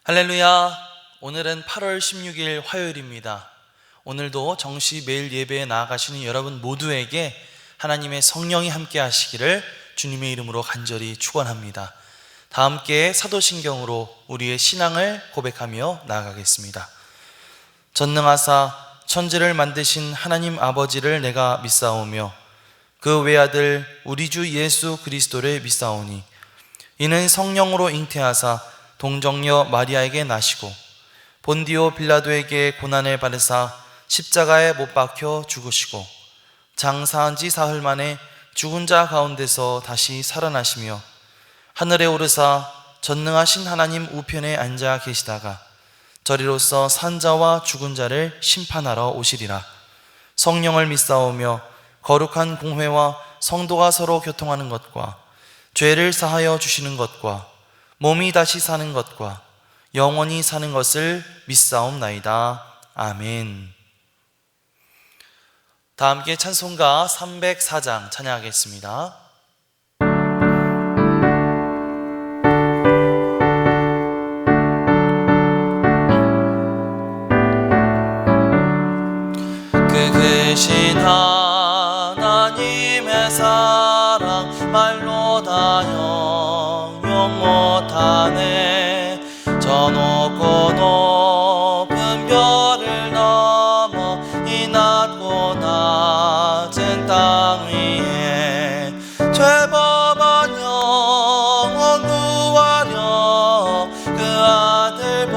할렐루야. 오늘은 8월 16일 화요일입니다. 오늘도 정시 매일 예배에 나아가시는 여러분 모두에게 하나님의 성령이 함께 하시기를 주님의 이름으로 간절히 축원합니다. 다 함께 사도신경으로 우리의 신앙을 고백하며 나아가겠습니다. 전능하사 천지를 만드신 하나님 아버지를 내가 믿사오며 그 외아들 우리 주 예수 그리스도를 믿사오니 이는 성령으로 잉태하사 동정녀 마리아에게 나시고 본디오 빌라도에게 고난을 받으사 십자가에 못 박혀 죽으시고 장사한 지 사흘 만에 죽은 자 가운데서 다시 살아나시며 하늘에 오르사 전능하신 하나님 우편에 앉아 계시다가 저리로서 산 자와 죽은 자를 심판하러 오시리라. 성령을 믿사오며 거룩한 공회와 성도가 서로 교통하는 것과 죄를 사하여 주시는 것과 몸이 다시 사는 것과 영원히 사는 것을 믿사옵나이다. 아멘. 다 함께 찬송가 304장 찬양하겠습니다. 그 크신 하나님의 사랑 말로 다 영영 못하네. 저 높고 높은 별을 넘어 이 낮고 낮은 땅 위에 죄범한 영혼 구하려 그 아들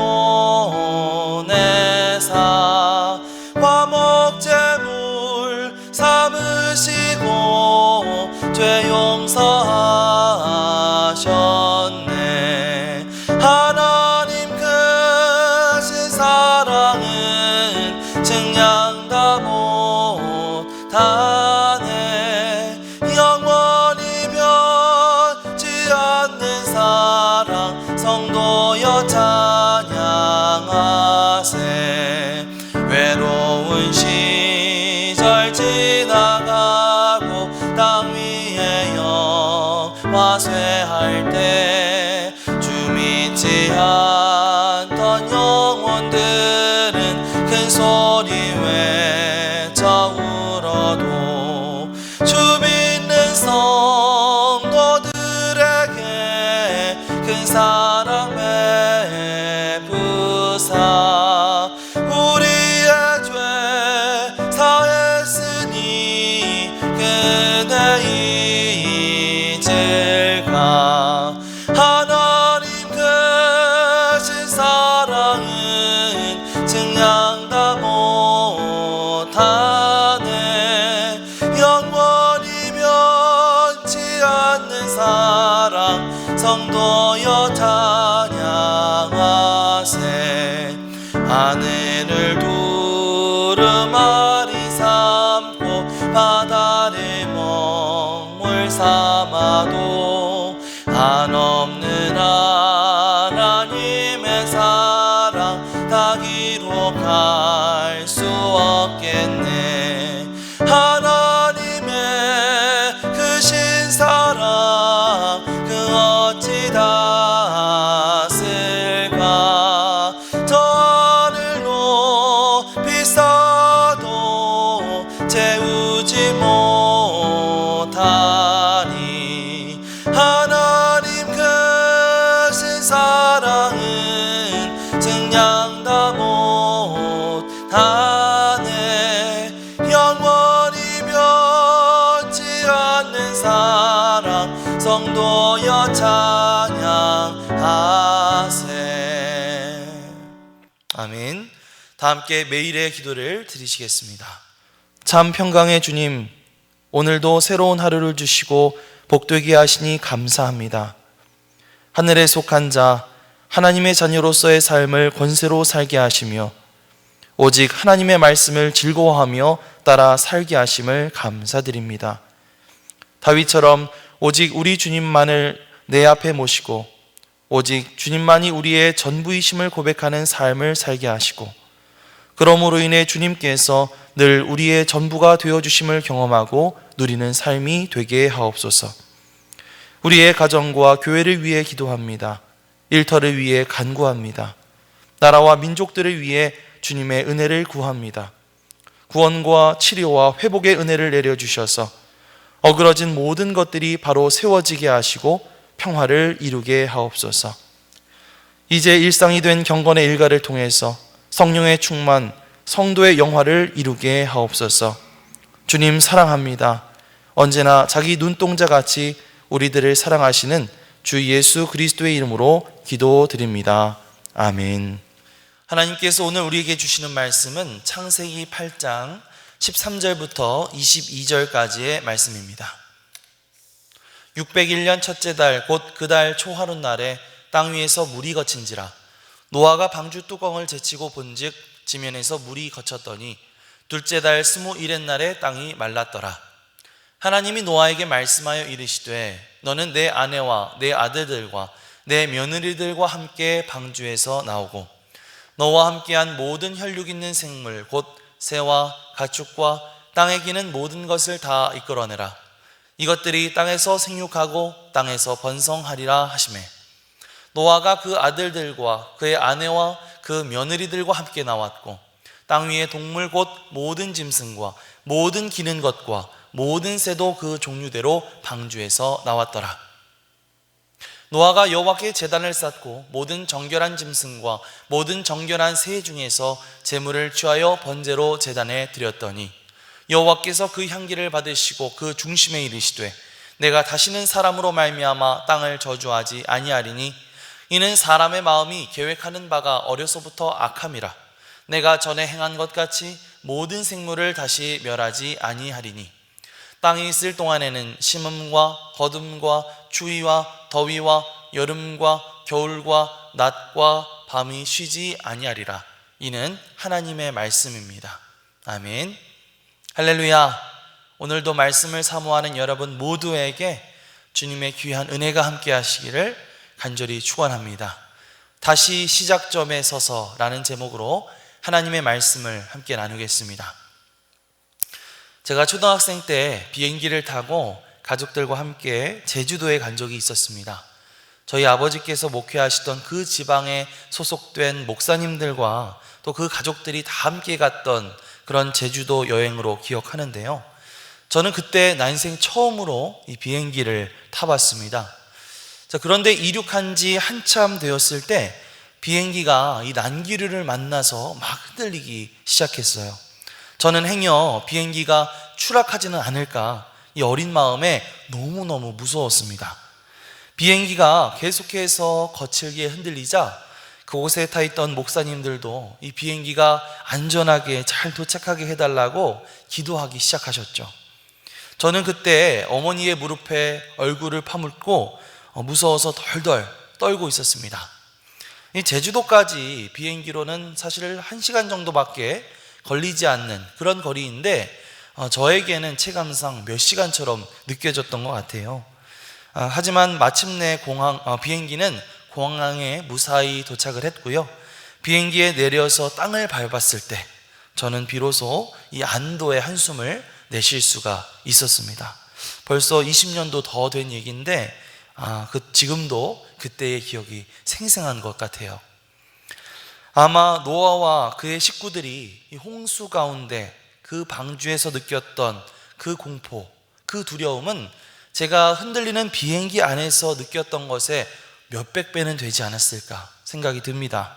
보내사 화목제물 삼으시고 죄 용서하셨네. 하나님 크신 사랑은 증량 다 못하네. 영원히 변치 않는 사랑 성도여 찬양하세. 외로운 시절 지나가고 땅 위에 영화쇠할 때 주 믿지 않던 영혼들은 큰 소리 외쳐 울어도 주 믿는 성도들에게 큰 사랑 베푸사 우리의 죄 사했으니 그네 잊을까. 하나님 크신 사랑은 증량 다 못하네. 영원히 변치 않는 사랑 성도여 찬양하세. 하늘을 두루마리 삼고 바다를 먹물 삼아도 한없는 하나님의 사랑 다 기록할 수 없겠네. 하나님의 크신 사랑 그 어찌 다 쓸까. 저 하늘 높이 쌓아도 채우지 못하니. 하나님 크신 사랑은 증량 다 못하네. 영원히 변치 않는 사랑 성도여 찬양하세. 아멘. 다 함께 매일의 기도를 드리시겠습니다. 참 평강의 주님, 오늘도 새로운 하루를 주시고 복되게 하시니 감사합니다. 하늘에 속한 자, 하나님의 자녀로서의 삶을 권세로 살게 하시며 오직 하나님의 말씀을 즐거워하며 따라 살게 하심을 감사드립니다. 다윗처럼 오직 우리 주님만을 내 앞에 모시고 오직 주님만이 우리의 전부이심을 고백하는 삶을 살게 하시고 그러므로 인해 주님께서 늘 우리의 전부가 되어주심을 경험하고 누리는 삶이 되게 하옵소서. 우리의 가정과 교회를 위해 기도합니다. 일터를 위해 간구합니다. 나라와 민족들을 위해 주님의 은혜를 구합니다. 구원과 치료와 회복의 은혜를 내려주셔서 어그러진 모든 것들이 바로 세워지게 하시고 평화를 이루게 하옵소서. 이제 일상이 된 경건의 일가를 통해서 성령의 충만, 성도의 영화를 이루게 하옵소서. 주님 사랑합니다. 언제나 자기 눈동자같이 우리들을 사랑하시는 주 예수 그리스도의 이름으로 기도드립니다. 아멘. 하나님께서 오늘 우리에게 주시는 말씀은 창세기 8장 13절부터 22절까지의 말씀입니다. 601년 첫째 달 곧 그 달 초하룻날에 땅 위에서 물이 거친지라. 노아가 방주 뚜껑을 제치고 본즉 지면에서 물이 거쳤더니 둘째 달 21의 날에 땅이 말랐더라. 하나님이 노아에게 말씀하여 이르시되 너는 내 아내와 내 아들들과 내 며느리들과 함께 방주에서 나오고 너와 함께한 모든 혈육 있는 생물 곧 새와 가축과 땅에 기는 모든 것을 다 이끌어내라. 이것들이 땅에서 생육하고 땅에서 번성하리라 하시매 노아가 그 아들들과 그의 아내와 그 며느리들과 함께 나왔고 땅 위의 동물 곧 모든 짐승과 모든 기는 것과 모든 새도 그 종류대로 방주에서 나왔더라. 노아가 여호와께 제단을 쌓고 모든 정결한 짐승과 모든 정결한 새 중에서 제물을 취하여 번제로 제단에 드렸더니 여호와께서 그 향기를 받으시고 그 중심에 이르시되 내가 다시는 사람으로 말미암아 땅을 저주하지 아니하리니 이는 사람의 마음이 계획하는 바가 어려서부터 악함이라. 내가 전에 행한 것 같이 모든 생물을 다시 멸하지 아니하리니 땅에 있을 동안에는 심음과 거둠과 추위와 더위와 여름과 겨울과 낮과 밤이 쉬지 아니하리라. 이는 하나님의 말씀입니다. 아멘. 할렐루야. 오늘도 말씀을 사모하는 여러분 모두에게 주님의 귀한 은혜가 함께 하시기를 간절히 축원합니다. 다시 시작점에 서서라는 제목으로 하나님의 말씀을 함께 나누겠습니다. 제가 초등학생 때 비행기를 타고 가족들과 함께 제주도에 간 적이 있었습니다. 저희 아버지께서 목회하시던 그 지방에 소속된 목사님들과 또 그 가족들이 다 함께 갔던 그런 제주도 여행으로 기억하는데요. 저는 그때 난생 처음으로 이 비행기를 타봤습니다. 자, 그런데 이륙한 지 한참 되었을 때 비행기가 이 난기류를 만나서 막 흔들리기 시작했어요. 저는 행여 비행기가 추락하지는 않을까 이 어린 마음에 너무너무 무서웠습니다. 비행기가 계속해서 거칠게 흔들리자 그곳에 타 있던 목사님들도 이 비행기가 안전하게 잘 도착하게 해달라고 기도하기 시작하셨죠. 저는 그때 어머니의 무릎에 얼굴을 파묻고 무서워서 덜덜 떨고 있었습니다. 이 제주도까지 비행기로는 사실 1시간 정도밖에 걸리지 않는 그런 거리인데 저에게는 체감상 몇 시간처럼 느껴졌던 것 같아요. 하지만 마침내 비행기는 공항에 무사히 도착을 했고요. 비행기에 내려서 땅을 밟았을 때 저는 비로소 이 안도의 한숨을 내쉴 수가 있었습니다. 벌써 20년도 더 된 얘기인데 지금도 그때의 기억이 생생한 것 같아요. 아마 노아와 그의 식구들이 이 홍수 가운데 그 방주에서 느꼈던 그 공포, 그 두려움은 제가 흔들리는 비행기 안에서 느꼈던 것에 몇백 배는 되지 않았을까 생각이 듭니다.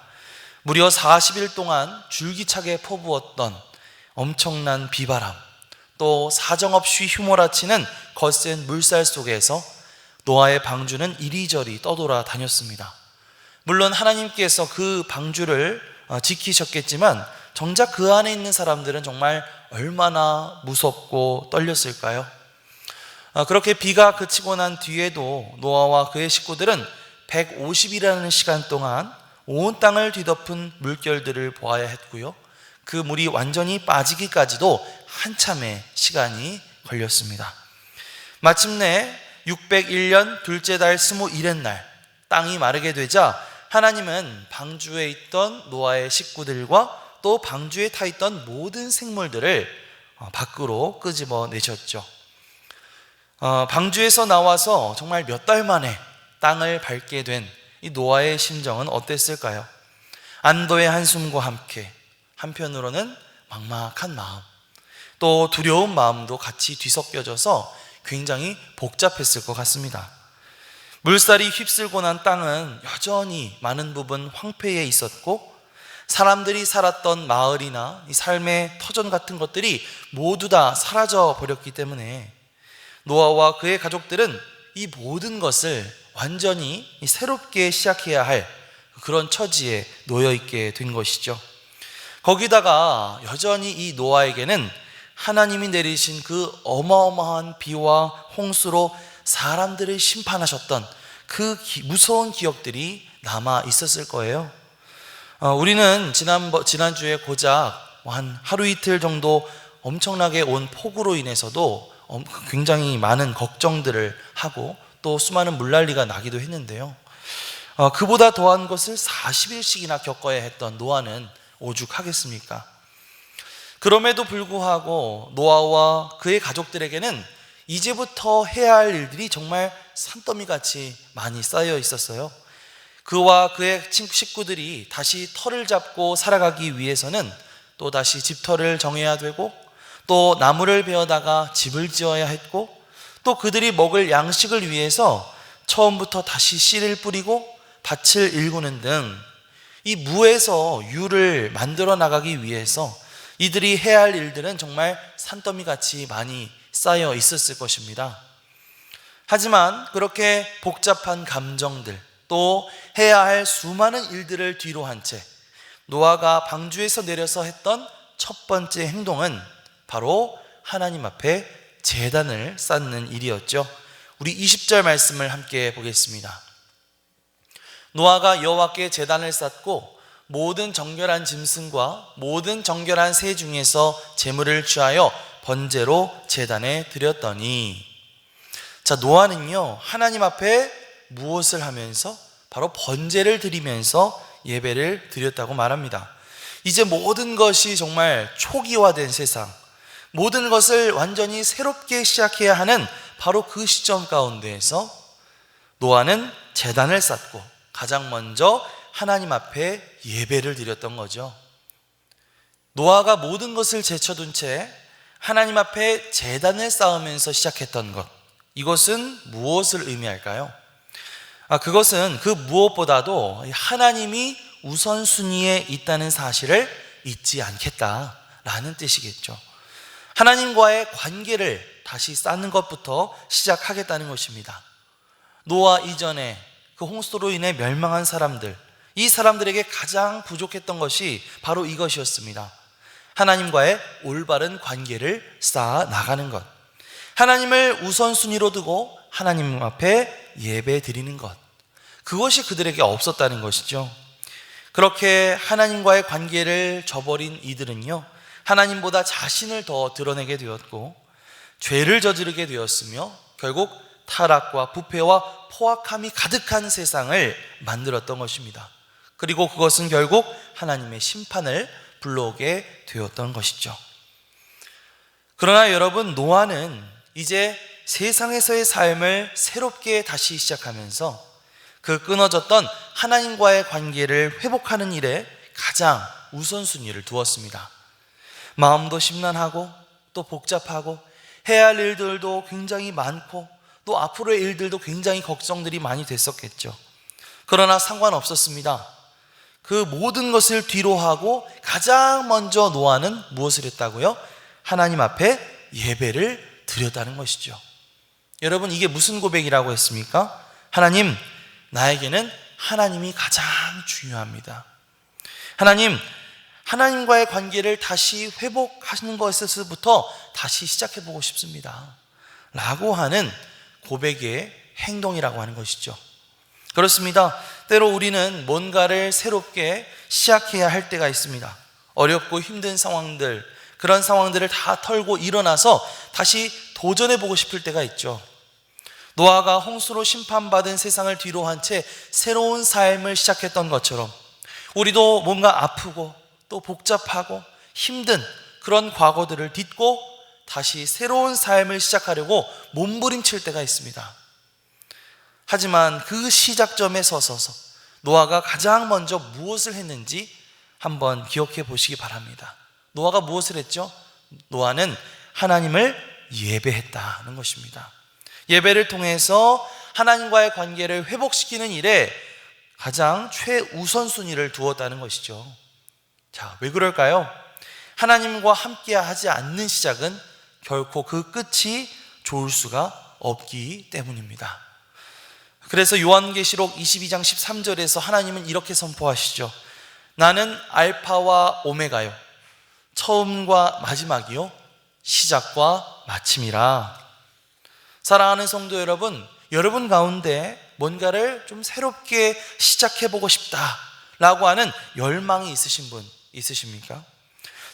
무려 40일 동안 줄기차게 퍼부었던 엄청난 비바람, 또 사정없이 휘몰아치는 거센 물살 속에서 노아의 방주는 이리저리 떠돌아 다녔습니다. 물론 하나님께서 그 방주를 지키셨겠지만 정작 그 안에 있는 사람들은 정말 얼마나 무섭고 떨렸을까요? 그렇게 비가 그치고 난 뒤에도 노아와 그의 식구들은 150일이라는 시간 동안 온 땅을 뒤덮은 물결들을 보아야 했고요. 그 물이 완전히 빠지기까지도 한참의 시간이 걸렸습니다. 마침내 601년 둘째 달 21의 날 땅이 마르게 되자 하나님은 방주에 있던 노아의 식구들과 또 방주에 타 있던 모든 생물들을 밖으로 끄집어 내셨죠. 방주에서 나와서 정말 몇 달 만에 땅을 밟게 된 이 노아의 심정은 어땠을까요? 안도의 한숨과 함께 한편으로는 막막한 마음, 또 두려운 마음도 같이 뒤섞여져서 굉장히 복잡했을 것 같습니다. 물살이 휩쓸고 난 땅은 여전히 많은 부분 황폐해 있었고, 사람들이 살았던 마을이나 이 삶의 터전 같은 것들이 모두 다 사라져 버렸기 때문에 노아와 그의 가족들은 이 모든 것을 완전히 새롭게 시작해야 할 그런 처지에 놓여 있게 된 것이죠. 거기다가 여전히 이 노아에게는 하나님이 내리신 그 어마어마한 비와 홍수로 사람들을 심판하셨던 그 무서운 기억들이 남아 있었을 거예요. 우리는 지난주에 고작 한 하루 이틀 정도 엄청나게 온 폭우로 인해서도 굉장히 많은 걱정들을 하고 또 수많은 물난리가 나기도 했는데요. 그보다 더한 것을 40일씩이나 겪어야 했던 노아는 오죽하겠습니까? 그럼에도 불구하고 노아와 그의 가족들에게는 이제부터 해야 할 일들이 정말 산더미같이 많이 쌓여 있었어요. 그와 그의 식구들이 다시 터를 잡고 살아가기 위해서는 또 다시 집터를 정해야 되고, 또 나무를 베어다가 집을 지어야 했고, 또 그들이 먹을 양식을 위해서 처음부터 다시 씨를 뿌리고 밭을 일구는 등 이 무에서 유를 만들어 나가기 위해서 이들이 해야 할 일들은 정말 산더미같이 많이 쌓여 있었을 것입니다. 하지만 그렇게 복잡한 감정들, 또 해야 할 수많은 일들을 뒤로 한 채 노아가 방주에서 내려서 했던 첫 번째 행동은 바로 하나님 앞에 제단을 쌓는 일이었죠. 우리 20절 말씀을 함께 보겠습니다. 노아가 여호와께 제단을 쌓고 모든 정결한 짐승과 모든 정결한 새 중에서 제물을 취하여 번제로 제단에 드렸더니, 자, 노아는요 하나님 앞에 무엇을 하면서? 바로 번제를 드리면서 예배를 드렸다고 말합니다. 이제 모든 것이 정말 초기화된 세상, 모든 것을 완전히 새롭게 시작해야 하는 바로 그 시점 가운데에서 노아는 제단을 쌓고 가장 먼저 하나님 앞에 예배를 드렸던 거죠. 노아가 모든 것을 제쳐둔 채 하나님 앞에 제단을 쌓으면서 시작했던 것, 이것은 무엇을 의미할까요? 그것은 그 무엇보다도 하나님이 우선순위에 있다는 사실을 잊지 않겠다라는 뜻이겠죠. 하나님과의 관계를 다시 쌓는 것부터 시작하겠다는 것입니다. 노아 이전에 그 홍수로 인해 멸망한 사람들, 이 사람들에게 가장 부족했던 것이 바로 이것이었습니다. 하나님과의 올바른 관계를 쌓아 나가는 것, 하나님을 우선순위로 두고 하나님 앞에 예배 드리는 것, 그것이 그들에게 없었다는 것이죠. 그렇게 하나님과의 관계를 저버린 이들은요 하나님보다 자신을 더 드러내게 되었고 죄를 저지르게 되었으며 결국 타락과 부패와 포악함이 가득한 세상을 만들었던 것입니다. 그리고 그것은 결국 하나님의 심판을 불러오게 되었던 것이죠. 그러나 여러분, 노아는 이제 세상에서의 삶을 새롭게 다시 시작하면서 그 끊어졌던 하나님과의 관계를 회복하는 일에 가장 우선순위를 두었습니다. 마음도 심란하고 또 복잡하고 해야 할 일들도 굉장히 많고 또 앞으로의 일들도 굉장히 걱정들이 많이 됐었겠죠. 그러나 상관없었습니다. 그 모든 것을 뒤로 하고 가장 먼저 노아는 무엇을 했다고요? 하나님 앞에 예배를 드렸다는 것이죠. 여러분, 이게 무슨 고백이라고 했습니까? 하나님, 나에게는 하나님이 가장 중요합니다. 하나님과의 관계를 다시 회복하시는 것에서부터 다시 시작해보고 싶습니다 라고 하는 고백의 행동이라고 하는 것이죠. 그렇습니다. 때로 우리는 뭔가를 새롭게 시작해야 할 때가 있습니다. 어렵고 힘든 상황들, 그런 상황들을 다 털고 일어나서 다시 도전해보고 싶을 때가 있죠. 노아가 홍수로 심판받은 세상을 뒤로 한 채 새로운 삶을 시작했던 것처럼 우리도 뭔가 아프고 또 복잡하고 힘든 그런 과거들을 딛고 다시 새로운 삶을 시작하려고 몸부림칠 때가 있습니다. 하지만 그 시작점에 서서서 노아가 가장 먼저 무엇을 했는지 한번 기억해 보시기 바랍니다. 노아가 무엇을 했죠? 노아는 하나님을 예배했다는 것입니다. 예배를 통해서 하나님과의 관계를 회복시키는 일에 가장 최우선순위를 두었다는 것이죠. 자, 왜 그럴까요? 하나님과 함께 하지 않는 시작은 결코 그 끝이 좋을 수가 없기 때문입니다. 그래서 요한계시록 22장 13절에서 하나님은 이렇게 선포하시죠. 나는 알파와 오메가요, 처음과 마지막이요, 시작과 마침이라. 사랑하는 성도 여러분, 여러분 가운데 뭔가를 좀 새롭게 시작해보고 싶다라고 하는 열망이 있으신 분 있으십니까?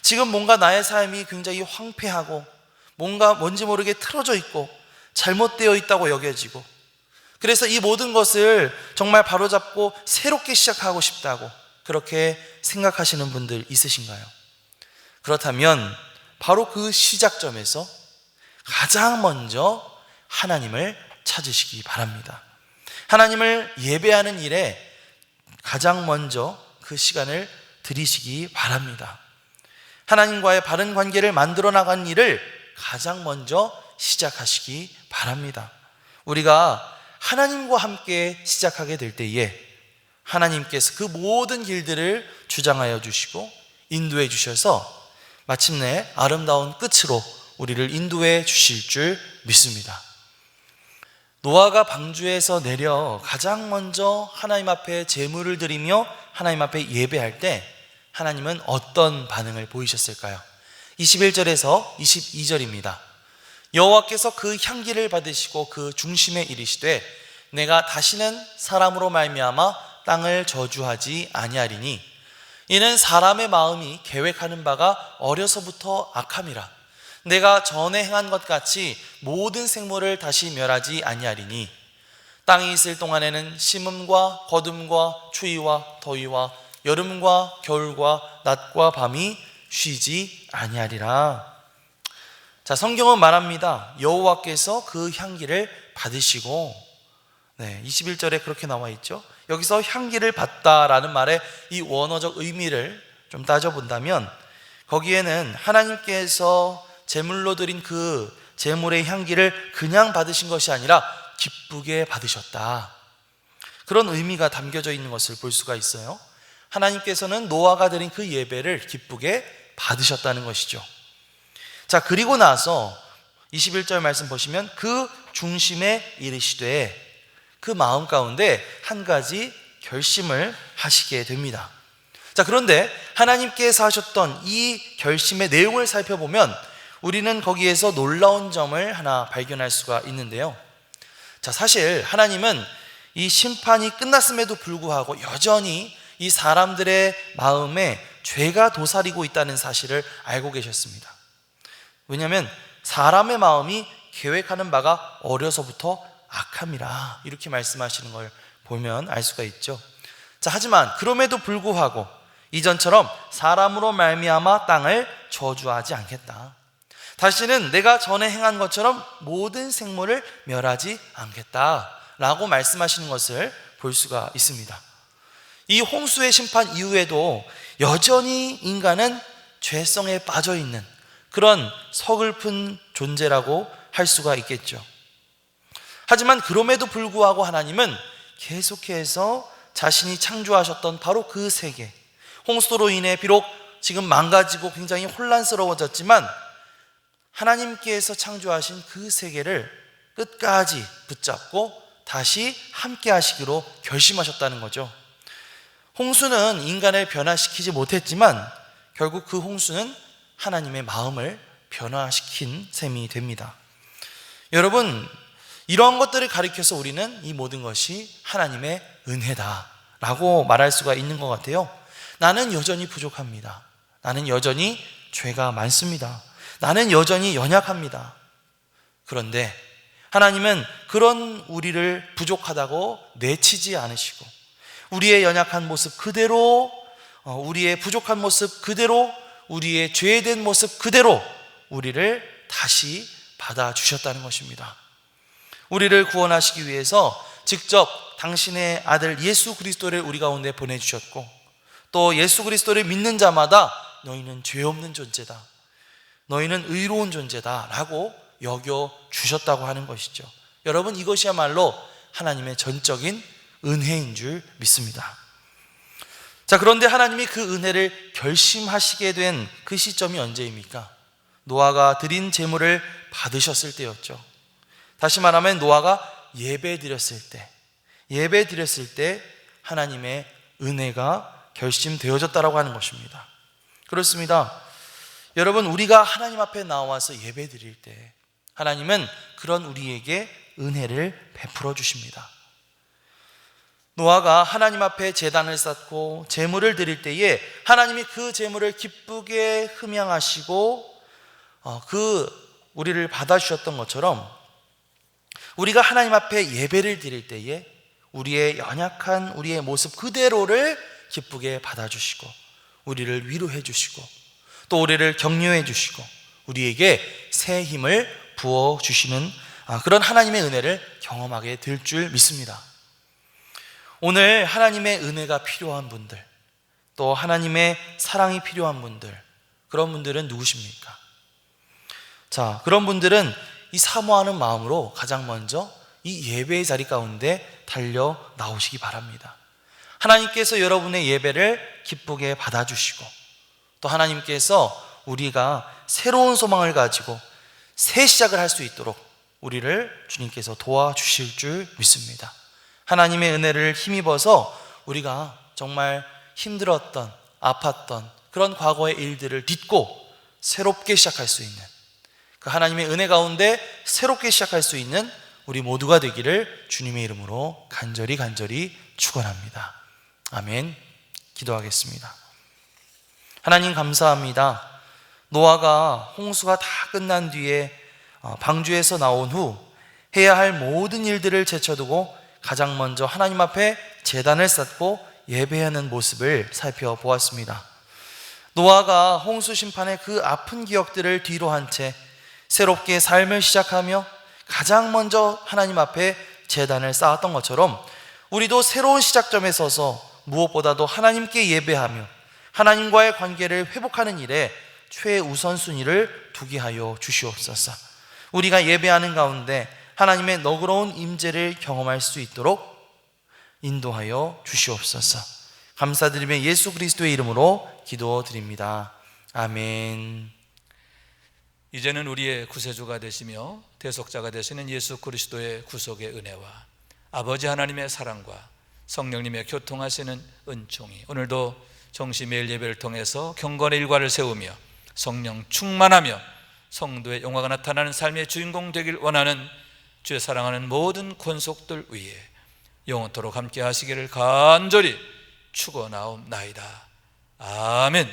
지금 뭔가 나의 삶이 굉장히 황폐하고 뭔가 뭔지 모르게 틀어져 있고 잘못되어 있다고 여겨지고, 그래서 이 모든 것을 정말 바로잡고 새롭게 시작하고 싶다고 그렇게 생각하시는 분들 있으신가요? 그렇다면 바로 그 시작점에서 가장 먼저 하나님을 찾으시기 바랍니다. 하나님을 예배하는 일에 가장 먼저 그 시간을 들이시기 바랍니다. 하나님과의 바른 관계를 만들어 나가는 일을 가장 먼저 시작하시기 바랍니다. 우리가 하나님과 함께 시작하게 될 때에 하나님께서 그 모든 길들을 주장하여 주시고 인도해 주셔서 마침내 아름다운 끝으로 우리를 인도해 주실 줄 믿습니다. 노아가 방주에서 내려 가장 먼저 하나님 앞에 제물을 드리며 하나님 앞에 예배할 때 하나님은 어떤 반응을 보이셨을까요? 21절에서 22절입니다. 여호와께서 그 향기를 받으시고 그 중심에 이르시되 내가 다시는 사람으로 말미암아 땅을 저주하지 아니하리니 이는 사람의 마음이 계획하는 바가 어려서부터 악함이라. 내가 전에 행한 것 같이 모든 생물을 다시 멸하지 아니하리니 땅이 있을 동안에는 심음과 거둠과 추위와 더위와 여름과 겨울과 낮과 밤이 쉬지 아니하리라. 자, 성경은 말합니다. 여호와께서 그 향기를 받으시고, 21절에 그렇게 나와 있죠. 여기서 향기를 받다라는 말의 이 원어적 의미를 좀 따져본다면 거기에는 하나님께서 제물로 드린 그 제물의 향기를 그냥 받으신 것이 아니라 기쁘게 받으셨다, 그런 의미가 담겨져 있는 것을 볼 수가 있어요. 하나님께서는 노아가 드린 그 예배를 기쁘게 받으셨다는 것이죠. 자, 그리고 나서 21절 말씀 보시면 그 중심에 이르시되 그 마음 가운데 한 가지 결심을 하시게 됩니다. 자, 그런데 하나님께서 하셨던 이 결심의 내용을 살펴보면 우리는 거기에서 놀라운 점을 하나 발견할 수가 있는데요. 자, 사실 하나님은 이 심판이 끝났음에도 불구하고 여전히 이 사람들의 마음에 죄가 도사리고 있다는 사실을 알고 계셨습니다. 왜냐하면 사람의 마음이 계획하는 바가 어려서부터 악함이라, 이렇게 말씀하시는 걸 보면 알 수가 있죠. 자, 하지만 그럼에도 불구하고 이전처럼 사람으로 말미암아 땅을 저주하지 않겠다, 다시는 내가 전에 행한 것처럼 모든 생물을 멸하지 않겠다라고 말씀하시는 것을 볼 수가 있습니다. 이 홍수의 심판 이후에도 여전히 인간은 죄성에 빠져 있는 그런 서글픈 존재라고 할 수가 있겠죠. 하지만 그럼에도 불구하고 하나님은 계속해서 자신이 창조하셨던 바로 그 세계, 홍수로 인해 비록 지금 망가지고 굉장히 혼란스러워졌지만 하나님께서 창조하신 그 세계를 끝까지 붙잡고 다시 함께 하시기로 결심하셨다는 거죠. 홍수는 인간을 변화시키지 못했지만 결국 그 홍수는 하나님의 마음을 변화시킨 셈이 됩니다. 여러분, 이러한 것들을 가리켜서 우리는 이 모든 것이 하나님의 은혜다라고 말할 수가 있는 것 같아요. 나는 여전히 부족합니다. 나는 여전히 죄가 많습니다. 나는 여전히 연약합니다. 그런데 하나님은 그런 우리를 부족하다고 내치지 않으시고 우리의 연약한 모습 그대로, 우리의 부족한 모습 그대로, 우리의 죄된 모습 그대로 우리를 다시 받아주셨다는 것입니다. 우리를 구원하시기 위해서 직접 당신의 아들 예수 그리스도를 우리 가운데 보내주셨고, 또 예수 그리스도를 믿는 자마다 너희는 죄 없는 존재다, 너희는 의로운 존재다 라고 여겨주셨다고 하는 것이죠. 여러분, 이것이야말로 하나님의 전적인 은혜인 줄 믿습니다. 자, 그런데 하나님이 그 은혜를 결심하시게 된 그 시점이 언제입니까? 노아가 드린 제물을 받으셨을 때였죠. 다시 말하면 노아가 예배 드렸을 때 하나님의 은혜가 결심되어졌다라고 하는 것입니다. 그렇습니다. 여러분, 우리가 하나님 앞에 나와서 예배 드릴 때 하나님은 그런 우리에게 은혜를 베풀어 주십니다. 노아가 하나님 앞에 제단을 쌓고 제물을 드릴 때에 하나님이 그 제물을 기쁘게 흠양하시고 우리를 받아주셨던 것처럼, 우리가 하나님 앞에 예배를 드릴 때에 우리의 연약한 우리의 모습 그대로를 기쁘게 받아주시고 우리를 위로해 주시고 또 우리를 격려해 주시고 우리에게 새 힘을 부어주시는 그런 하나님의 은혜를 경험하게 될 줄 믿습니다. 오늘 하나님의 은혜가 필요한 분들, 또 하나님의 사랑이 필요한 분들, 그런 분들은 누구십니까? 자, 그런 분들은 이 사모하는 마음으로 가장 먼저 이 예배의 자리 가운데 달려 나오시기 바랍니다. 하나님께서 여러분의 예배를 기쁘게 받아주시고, 또 하나님께서 우리가 새로운 소망을 가지고 새 시작을 할 수 있도록 우리를 주님께서 도와주실 줄 믿습니다. 하나님의 은혜를 힘입어서 우리가 정말 힘들었던, 아팠던 그런 과거의 일들을 딛고 새롭게 시작할 수 있는, 그 하나님의 은혜 가운데 새롭게 시작할 수 있는 우리 모두가 되기를 주님의 이름으로 간절히 축원합니다. 아멘. 기도하겠습니다. 하나님, 감사합니다. 노아가 홍수가 다 끝난 뒤에 방주에서 나온 후 해야 할 모든 일들을 제쳐두고 가장 먼저 하나님 앞에 제단을 쌓고 예배하는 모습을 살펴보았습니다. 노아가 홍수 심판의 그 아픈 기억들을 뒤로 한 채 새롭게 삶을 시작하며 가장 먼저 하나님 앞에 제단을 쌓았던 것처럼, 우리도 새로운 시작점에 서서 무엇보다도 하나님께 예배하며 하나님과의 관계를 회복하는 일에 최우선순위를 두게 하여 주시옵소서. 우리가 예배하는 가운데 하나님의 너그러운 임재를 경험할 수 있도록 인도하여 주시옵소서. 감사드리며 예수 그리스도의 이름으로 기도드립니다. 아멘. 이제는 우리의 구세주가 되시며 대속자가 되시는 예수 그리스도의 구속의 은혜와 아버지 하나님의 사랑과 성령님의 교통하시는 은총이 오늘도 정시 매일 예배를 통해서 경건의 일과를 세우며 성령 충만하며 성도의 영화가 나타나는 삶의 주인공 되길 원하는 주의 사랑하는 모든 권속들 위에 영원토록 함께 하시기를 간절히 축원하옵나이다. 아멘.